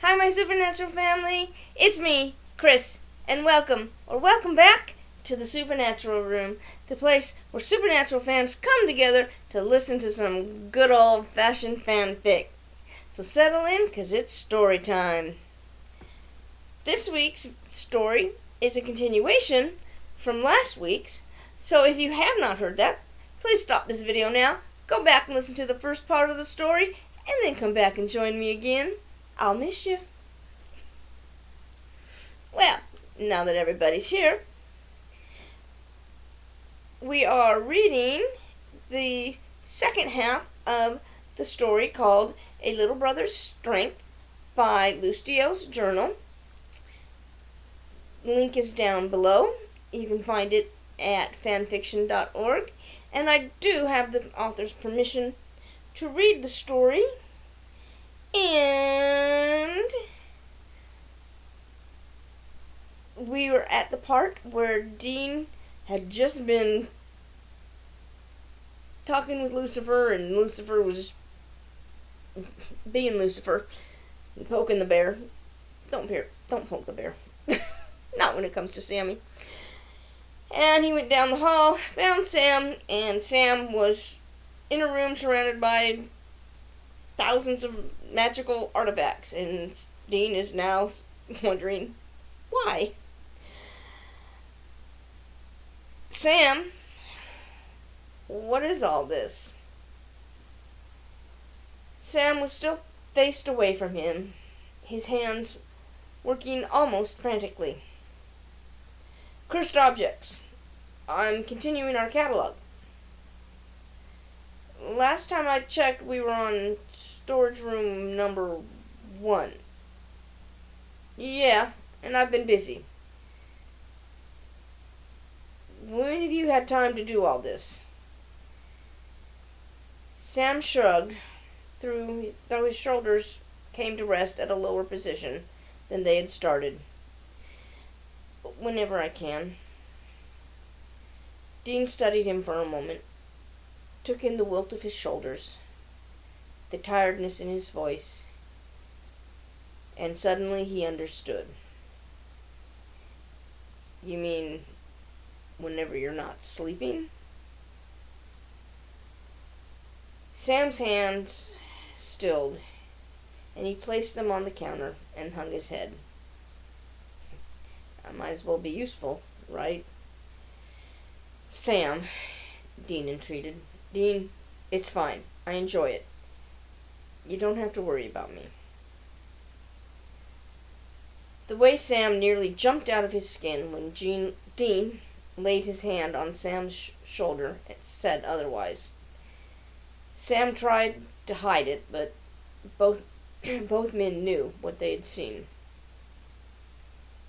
Hi, my supernatural family. It's me, Chris, and welcome back to the Supernatural Room, the place where supernatural fans come together to listen to some good old-fashioned fanfic. So settle in, 'cause it's story time. This week's story is a continuation from last week's, so if you have not heard that, please stop this video now, go back and listen to the first part of the story, and then come back and join me again. I'll miss you. Well, now that everybody's here, we are reading the second half of the story called A Little Brother's Strength by Lustiel's Journal. The link is down below. You can find it at fanfiction.org. And I do have the author's permission to read the story. And we were at the part where Dean had just been talking with Lucifer, and Lucifer was just being Lucifer and poking the bear. Don't poke the bear. Not when it comes to Sammy. And he went down the hall, found Sam, and Sam was in a room surrounded by thousands of magical artifacts, and Dean is now wondering why. Sam, what is all this? Sam was still faced away from him, his hands working almost frantically. Cursed objects. I'm continuing our catalog. Last time I checked, we were on storage room number 1. Yeah, and I've been busy. When have you had time to do all this? Sam shrugged, though his shoulders came to rest at a lower position than they had started. Whenever I can. Dean studied him for a moment, took in the wilt of his shoulders, the tiredness in his voice, and suddenly he understood. You mean whenever you're not sleeping? Sam's hands stilled, and he placed them on the counter and hung his head. I might as well be useful, right? Sam, Dean entreated. Dean, it's fine. I enjoy it. You don't have to worry about me. The way Sam nearly jumped out of his skin when Dean laid his hand on Sam's shoulder said otherwise. Sam tried to hide it, but both men knew what they had seen.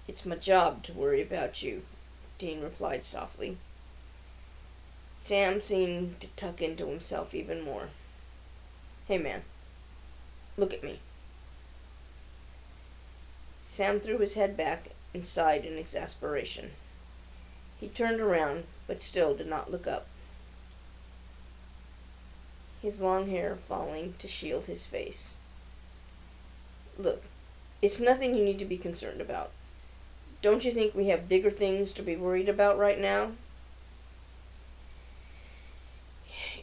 It's my job to worry about you, Dean replied softly. Sam seemed to tuck into himself even more. Hey man, look at me. Sam threw his head back and sighed in exasperation. He turned around, but still did not look up, his long hair falling to shield his face. Look, it's nothing you need to be concerned about. Don't you think we have bigger things to be worried about right now?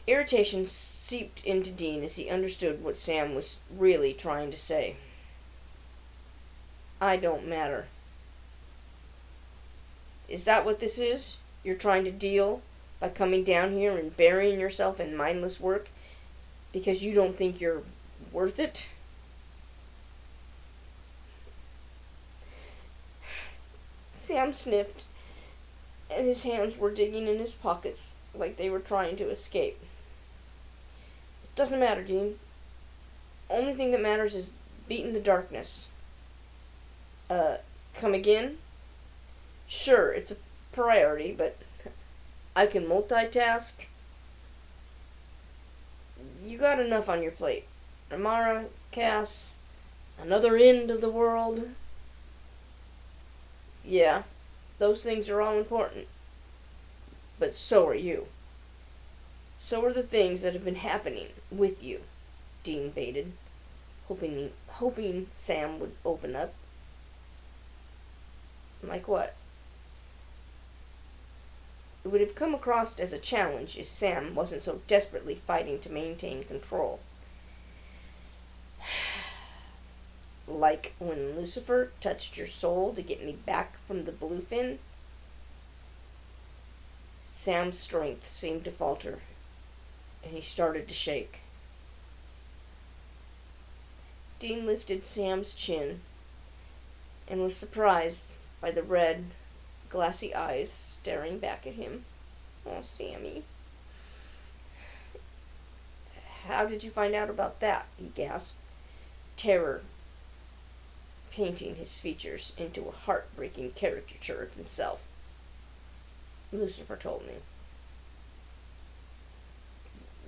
Irritation seeped into Dean as he understood what Sam was really trying to say. I don't matter. Is that what this is? You're trying to deal by coming down here and burying yourself in mindless work because you don't think you're worth it? Sam sniffed, and his hands were digging in his pockets like they were trying to escape. It doesn't matter, Dean. Only thing that matters is beating the darkness. Come again? Sure, it's a priority, but I can multitask. You got enough on your plate. Amara, Cass, another end of the world. Yeah, those things are all important. But so are you. So are the things that have been happening with you, Dean baited, hoping Sam would open up. Like what? It would have come across as a challenge if Sam wasn't so desperately fighting to maintain control. Like when Lucifer touched your soul to get me back from the bluefin? Sam's strength seemed to falter, and he started to shake. Dean lifted Sam's chin and was surprised by the red, glassy eyes staring back at him. Oh, Sammy. How did you find out about that? He gasped, terror painting his features into a heartbreaking caricature of himself. Lucifer told me.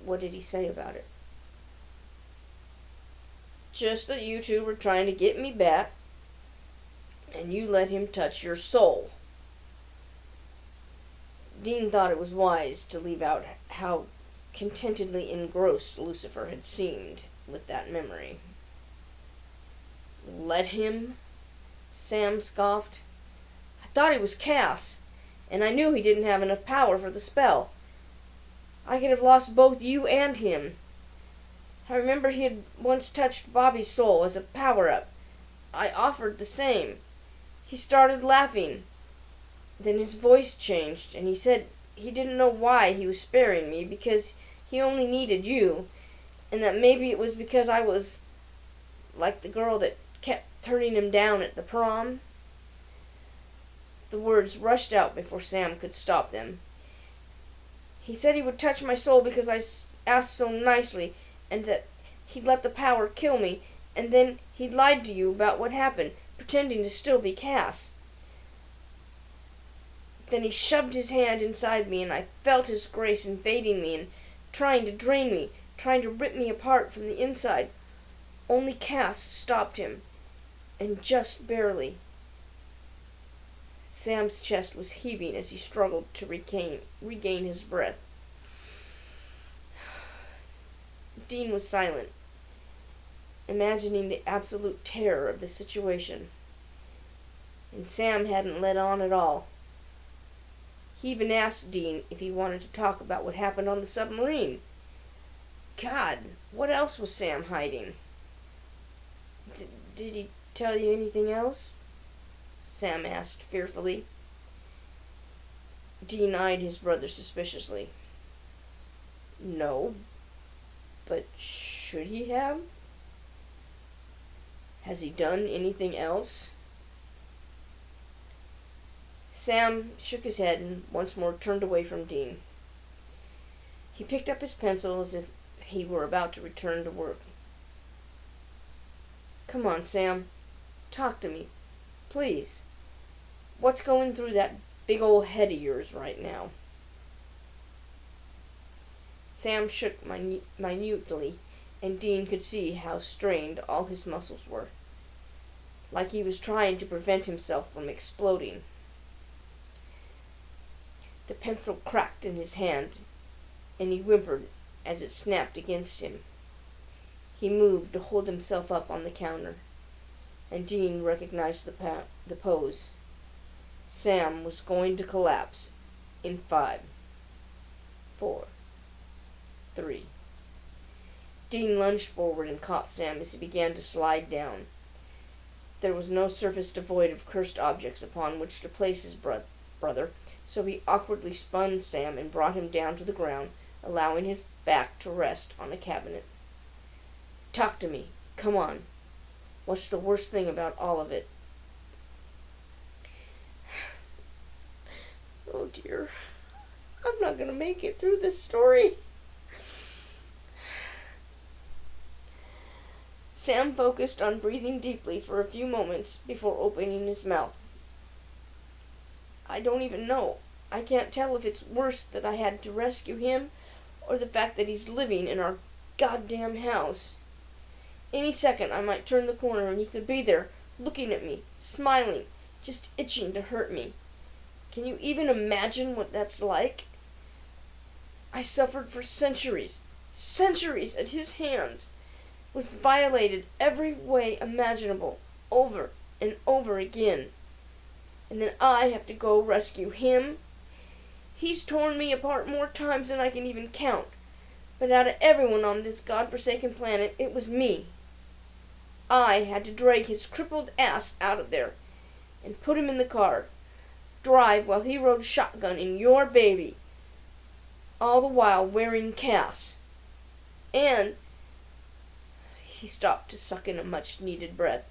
What did he say about it? Just that you two were trying to get me back, and you let him touch your soul. Dean thought it was wise to leave out how contentedly engrossed Lucifer had seemed with that memory. Let him? Sam scoffed. I thought he was Cass, and I knew he didn't have enough power for the spell. I could have lost both you and him. I remember he had once touched Bobby's soul as a power-up. I offered the same. He started laughing. Then his voice changed, and he said he didn't know why he was sparing me, because he only needed you, and that maybe it was because I was like the girl that kept turning him down at the prom. The words rushed out before Sam could stop them. He said he would touch my soul because I asked so nicely, and that he'd let the power kill me, and then he'd lied to you about what happened, pretending to still be Cass. Then he shoved his hand inside me, and I felt his grace invading me and trying to drain me, trying to rip me apart from the inside. Only Cass stopped him, and just barely. Sam's chest was heaving as he struggled to regain his breath. Dean was silent, imagining the absolute terror of the situation. And Sam hadn't let on at all. He even asked Dean if he wanted to talk about what happened on the submarine. God, what else was Sam hiding? Did he tell you anything else? Sam asked fearfully. Dean eyed his brother suspiciously. No, but should he have? Has he done anything else? Sam shook his head and once more turned away from Dean. He picked up his pencil as if he were about to return to work. Come on, Sam. Talk to me. Please. What's going through that big old head of yours right now? Sam shook minutely, and Dean could see how strained all his muscles were, like he was trying to prevent himself from exploding. The pencil cracked in his hand, and he whimpered as it snapped against him. He moved to hold himself up on the counter, and Dean recognized the pose. Sam was going to collapse in 5, 4, 3. Dean lunged forward and caught Sam as he began to slide down. There was no surface devoid of cursed objects upon which to place his brother, so he awkwardly spun Sam and brought him down to the ground, allowing his back to rest on a cabinet. Talk to me. Come on. What's the worst thing about all of it? Oh dear. I'm not going to make it through this story. Sam focused on breathing deeply for a few moments before opening his mouth. I don't even know. I can't tell if it's worse that I had to rescue him or the fact that he's living in our goddamn house. Any second I might turn the corner and he could be there, looking at me, smiling, just itching to hurt me. Can you even imagine what that's like? I suffered for centuries at his hands, was violated every way imaginable, over and over again. And then I have to go rescue him. He's torn me apart more times than I can even count. But out of everyone on this godforsaken planet, it was me. I had to drag his crippled ass out of there and put him in the car, drive while he rode shotgun in your baby, all the while wearing Cass. And he stopped to suck in a much-needed breath.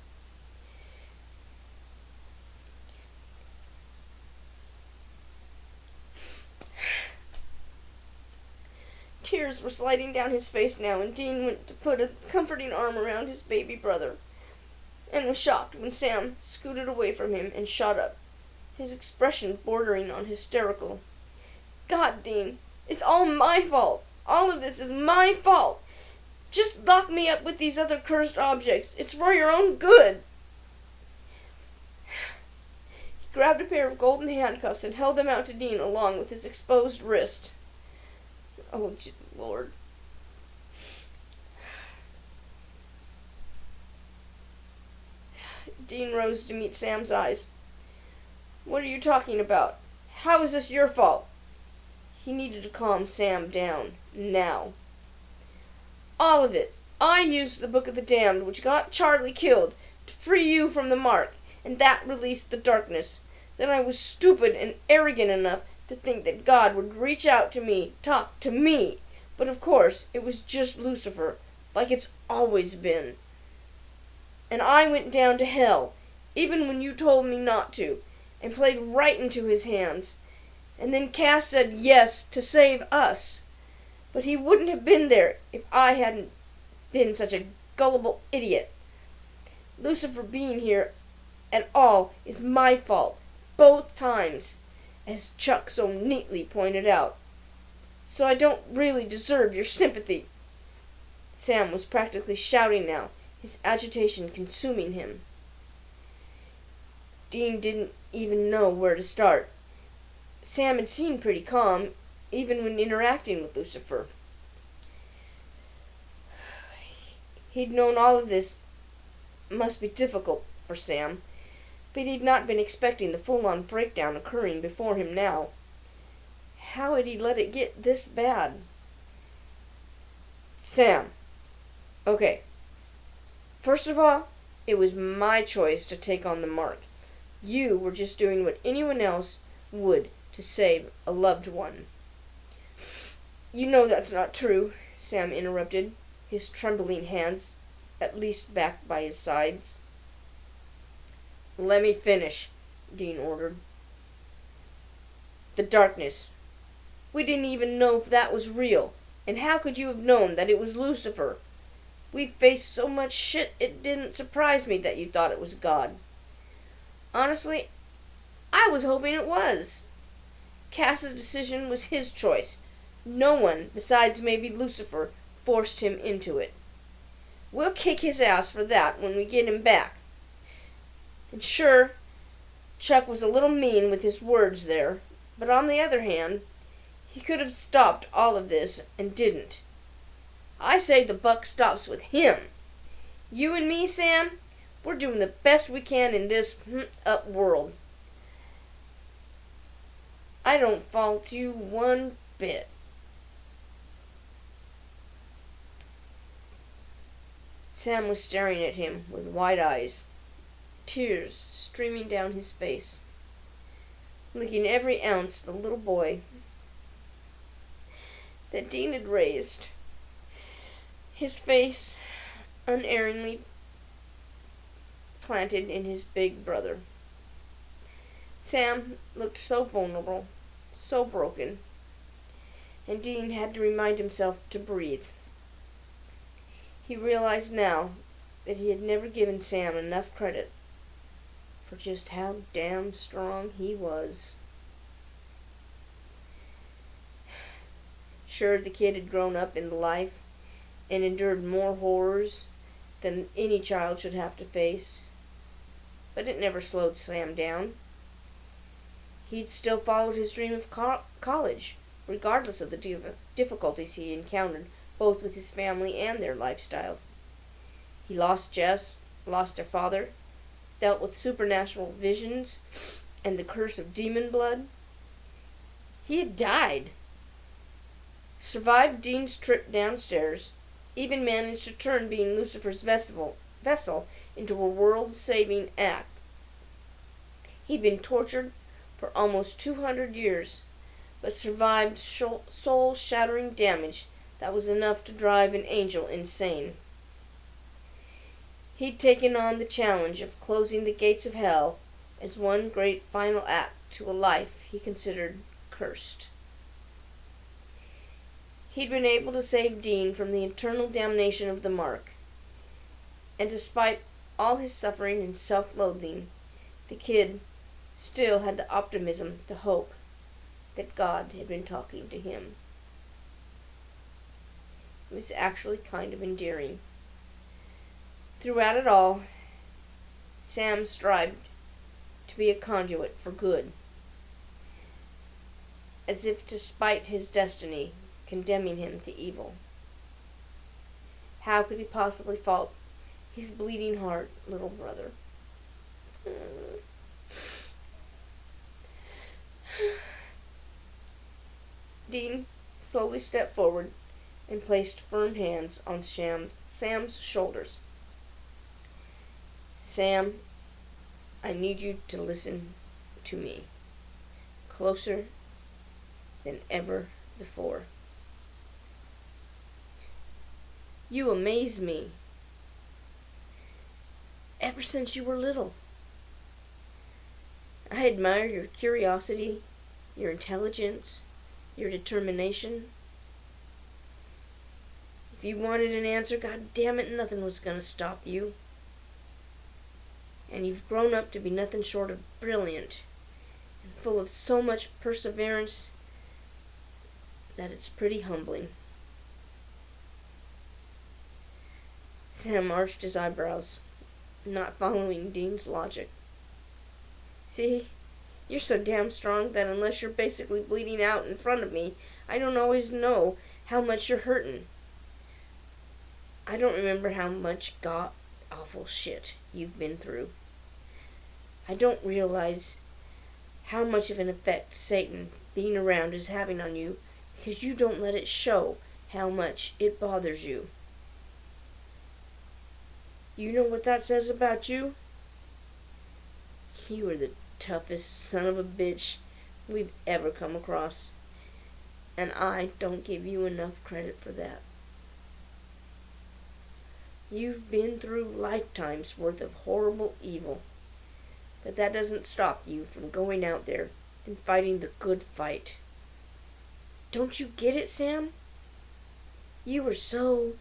Tears were sliding down his face now, and Dean went to put a comforting arm around his baby brother, and was shocked when Sam scooted away from him and shot up, his expression bordering on hysterical. God, Dean, it's all my fault. All of this is my fault. Just lock me up with these other cursed objects. It's for your own good. He grabbed a pair of golden handcuffs and held them out to Dean along with his exposed wrist. Oh, Lord. Dean rose to meet Sam's eyes. What are you talking about? How is this your fault? He needed to calm Sam down, now. All of it. I used the Book of the Damned, which got Charlie killed, to free you from the mark, and that released the darkness. Then I was stupid and arrogant enough to think that God would reach out to me, talk to me. But of course, it was just Lucifer, like it's always been. And I went down to hell, even when you told me not to, and played right into his hands. And then Cass said yes to save us. But he wouldn't have been there if I hadn't been such a gullible idiot. Lucifer being here at all is my fault, both times, as Chuck so neatly pointed out. So I don't really deserve your sympathy. Sam was practically shouting now, his agitation consuming him. Dean didn't even know where to start. Sam had seemed pretty calm, even when interacting with Lucifer. He'd known all of this must be difficult for Sam, but he'd not been expecting the full-on breakdown occurring before him now. How had he let it get this bad? Sam. Okay. First of all, it was my choice to take on the mark. You were just doing what anyone else would to save a loved one. You know that's not true, Sam interrupted, his trembling hands at least back by his sides. Let me finish, Dean ordered. The darkness. We didn't even know if that was real, and how could you have known that it was Lucifer? We faced so much shit it didn't surprise me that you thought it was God. Honestly, I was hoping it was. Cass's decision was his choice. No one, besides maybe Lucifer, forced him into it. We'll kick his ass for that when we get him back. And sure, Chuck was a little mean with his words there, but on the other hand, he could have stopped all of this and didn't. I say the buck stops with him. You and me, Sam, we're doing the best we can in this up world. I don't fault you one bit. Sam was staring at him with wide eyes, tears streaming down his face, licking every ounce the little boy that Dean had raised, his face unerringly planted in his big brother. Sam looked so vulnerable, so broken, and Dean had to remind himself to breathe. He realized now that he had never given Sam enough credit for just how damn strong he was. Sure, the kid had grown up in life and endured more horrors than any child should have to face, but it never slowed Sam down. He'd still followed his dream of college, regardless of the difficulties he encountered, both with his family and their lifestyles. He lost Jess, lost their father, dealt with supernatural visions and the curse of demon blood. He had died. Survived Dean's trip downstairs, even managed to turn being Lucifer's vessel into a world-saving act. He'd been tortured for almost 200 years, but survived soul-shattering damage that was enough to drive an angel insane. He'd taken on the challenge of closing the gates of hell as one great final act to a life he considered cursed. He'd been able to save Dean from the eternal damnation of the mark, and despite all his suffering and self-loathing, the kid still had the optimism to hope that God had been talking to him. It was actually kind of endearing. Throughout it all, Sam strived to be a conduit for good, as if despite his destiny condemning him to evil. How could he possibly fault his bleeding heart little brother? Dean slowly stepped forward and placed firm hands on Sam's shoulders. Sam, I need you to listen to me, closer than ever before. You amaze me. Ever since you were little, I admire your curiosity, your intelligence, your determination. If you wanted an answer, God damn it, nothing was going to stop you. And you've grown up to be nothing short of brilliant and full of so much perseverance that it's pretty humbling. Sam arched his eyebrows, not following Dean's logic. See, you're so damn strong that unless you're basically bleeding out in front of me, I don't always know how much you're hurting. I don't remember how much god-awful shit you've been through. I don't realize how much of an effect Satan being around is having on you because you don't let it show how much it bothers you. You know what that says about you? You are the toughest son of a bitch we've ever come across, and I don't give you enough credit for that. You've been through lifetimes worth of horrible evil, but that doesn't stop you from going out there and fighting the good fight. Don't you get it, Sam? You are so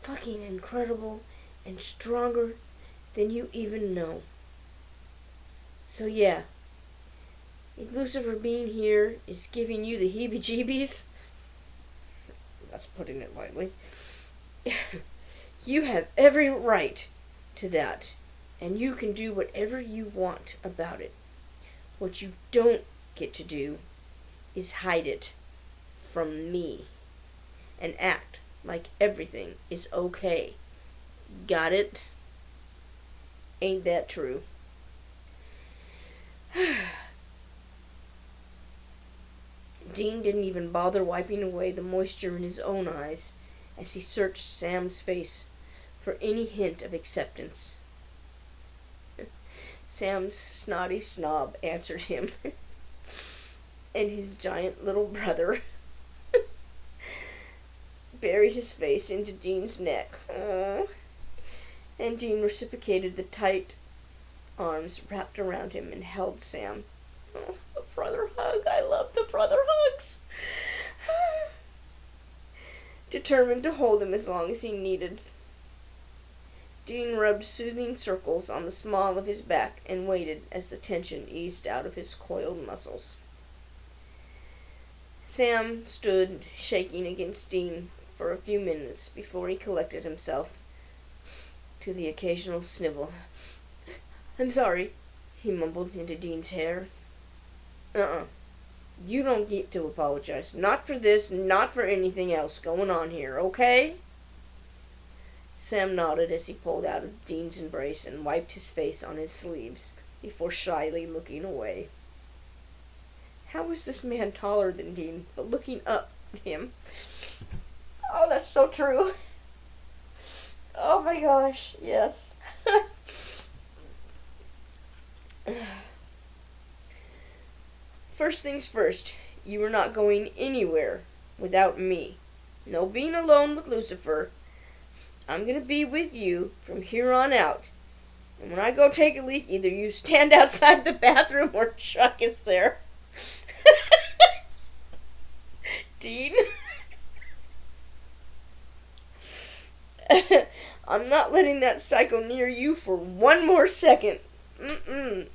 fucking incredible and stronger than you even know. So yeah, if Lucifer being here is giving you the heebie-jeebies, that's putting it lightly, you have every right to that, and you can do whatever you want about it. What you don't get to do is hide it from me and act like everything is okay. Got it? Ain't that true? Dean didn't even bother wiping away the moisture in his own eyes as he searched Sam's face for any hint of acceptance. Sam's snotty snob answered him, and his giant little brother buried his face into Dean's neck. Aww. And Dean reciprocated the tight arms wrapped around him and held Sam. Oh, a brother hug. I love the brother hugs. Determined to hold him as long as he needed. Dean rubbed soothing circles on the small of his back and waited as the tension eased out of his coiled muscles. Sam stood shaking against Dean for a few minutes before he collected himself to the occasional snivel. I'm sorry, he mumbled into Dean's hair. You don't get to apologize. Not for this, not for anything else going on here, okay? Sam nodded as he pulled out of Dean's embrace and wiped his face on his sleeves before shyly looking away. How was this man taller than Dean, but looking up at him? Oh, that's so true. Oh my gosh, yes. First things first, you are not going anywhere without me. No being alone with Lucifer. I'm going to be with you from here on out. And when I go take a leak, either you stand outside the bathroom or Chuck is there. Dean? I'm not letting that psycho near you for one more second. Mm-mm.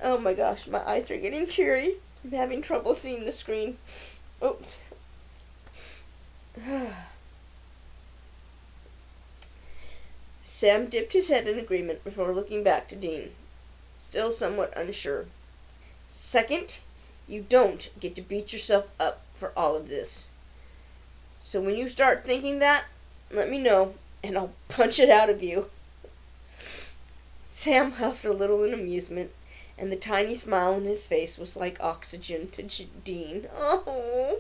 Oh my gosh, my eyes are getting teary. I'm having trouble seeing the screen. Oops. Sam dipped his head in agreement before looking back to Dean, still somewhat unsure. Second, you don't get to beat yourself up for all of this. So when you start thinking that, let me know, and I'll punch it out of you. Sam huffed a little in amusement, and the tiny smile on his face was like oxygen to Dean. Oh.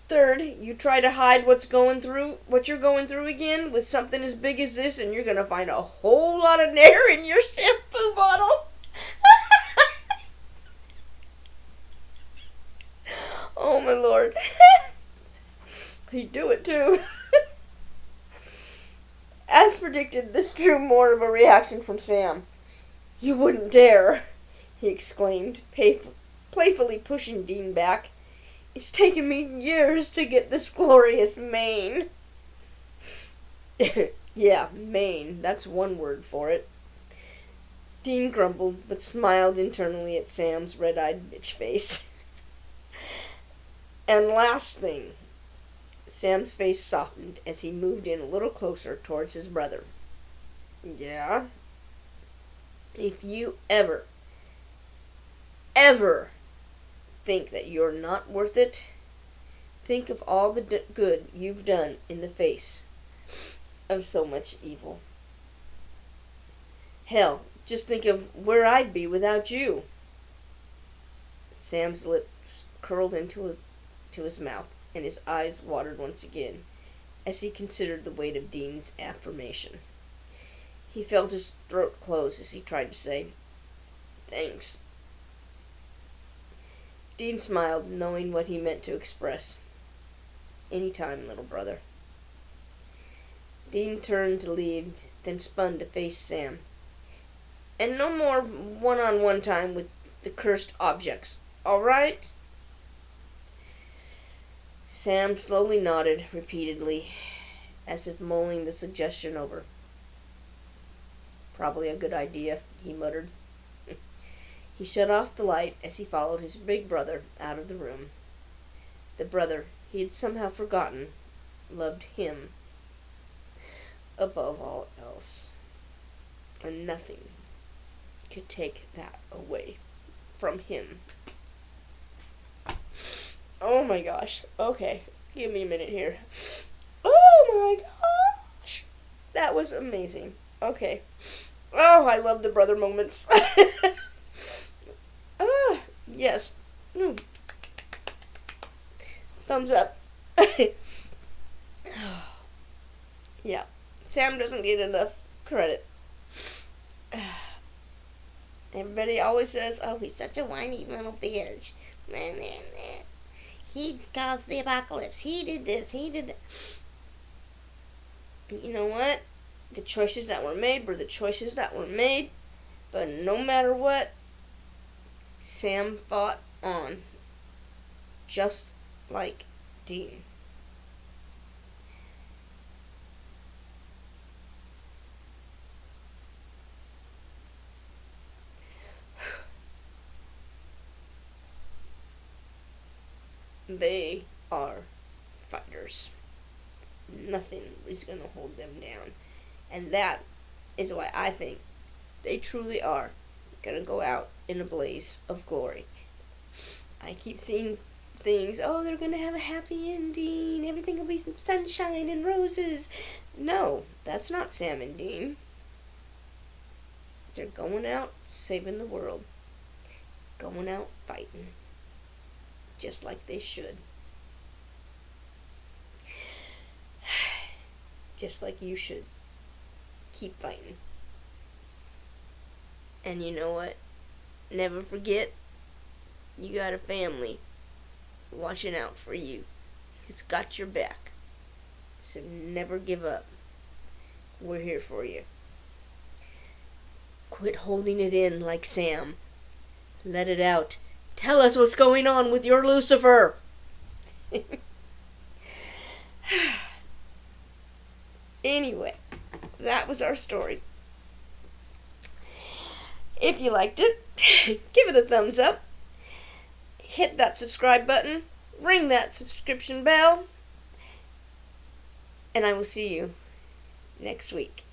Third, you try to hide what you're going through again with something as big as this, and you're gonna find a whole lot of air in your shampoo bottle. Oh my lord. He'd do it too. As predicted, this drew more of a reaction from Sam. You wouldn't dare, he exclaimed, playfully pushing Dean back. It's taken me years to get this glorious mane. Yeah, mane. That's one word for it. Dean grumbled, but smiled internally at Sam's red-eyed bitch face. And last thing, Sam's face softened as he moved in a little closer towards his brother. Yeah? If you ever think that you're not worth it, think of all the good you've done in the face of so much evil. Hell, just think of where I'd be without you. Sam's lips curled into his mouth, and his eyes watered once again as he considered the weight of Dean's affirmation. He felt his throat close as he tried to say, "Thanks." Dean smiled, knowing what he meant to express. "Any time, little brother." Dean turned to leave, then spun to face Sam. "And no more one-on-one time with the cursed objects, all right?" Sam slowly nodded repeatedly, as if mulling the suggestion over. "Probably a good idea," he muttered. He shut off the light as he followed his big brother out of the room. The brother he had somehow forgotten loved him above all else. And nothing could take that away from him. Oh my gosh. Okay, give me a minute here. Oh my gosh. That was amazing. Okay. Oh, I love the brother moments. Yes. Thumbs up. Yeah. Sam doesn't get enough credit. Everybody always says, "Oh, he's such a whiny little bitch. He caused the apocalypse. He did this. He did that." You know what? The choices that were made were the choices that were made. But no matter what, Sam fought on. Just like Dean. They are fighters. Nothing is going to hold them down. And that is why I think they truly are going to go out in a blaze of glory. I keep seeing things. Oh, they're going to have a happy ending. Everything will be sunshine and roses. No, that's not Sam and Dean. They're going out saving the world. Going out fighting. Just like they should. Just like you should. Keep fighting. And you know what? Never forget, you got a family watching out for you. Who's got your back. So never give up. We're here for you. Quit holding it in like Sam. Let it out. Tell us what's going on with your Lucifer. Anyway, that was our story. If you liked it, give it a thumbs up. Hit that subscribe button. Ring that subscription bell. And I will see you next week.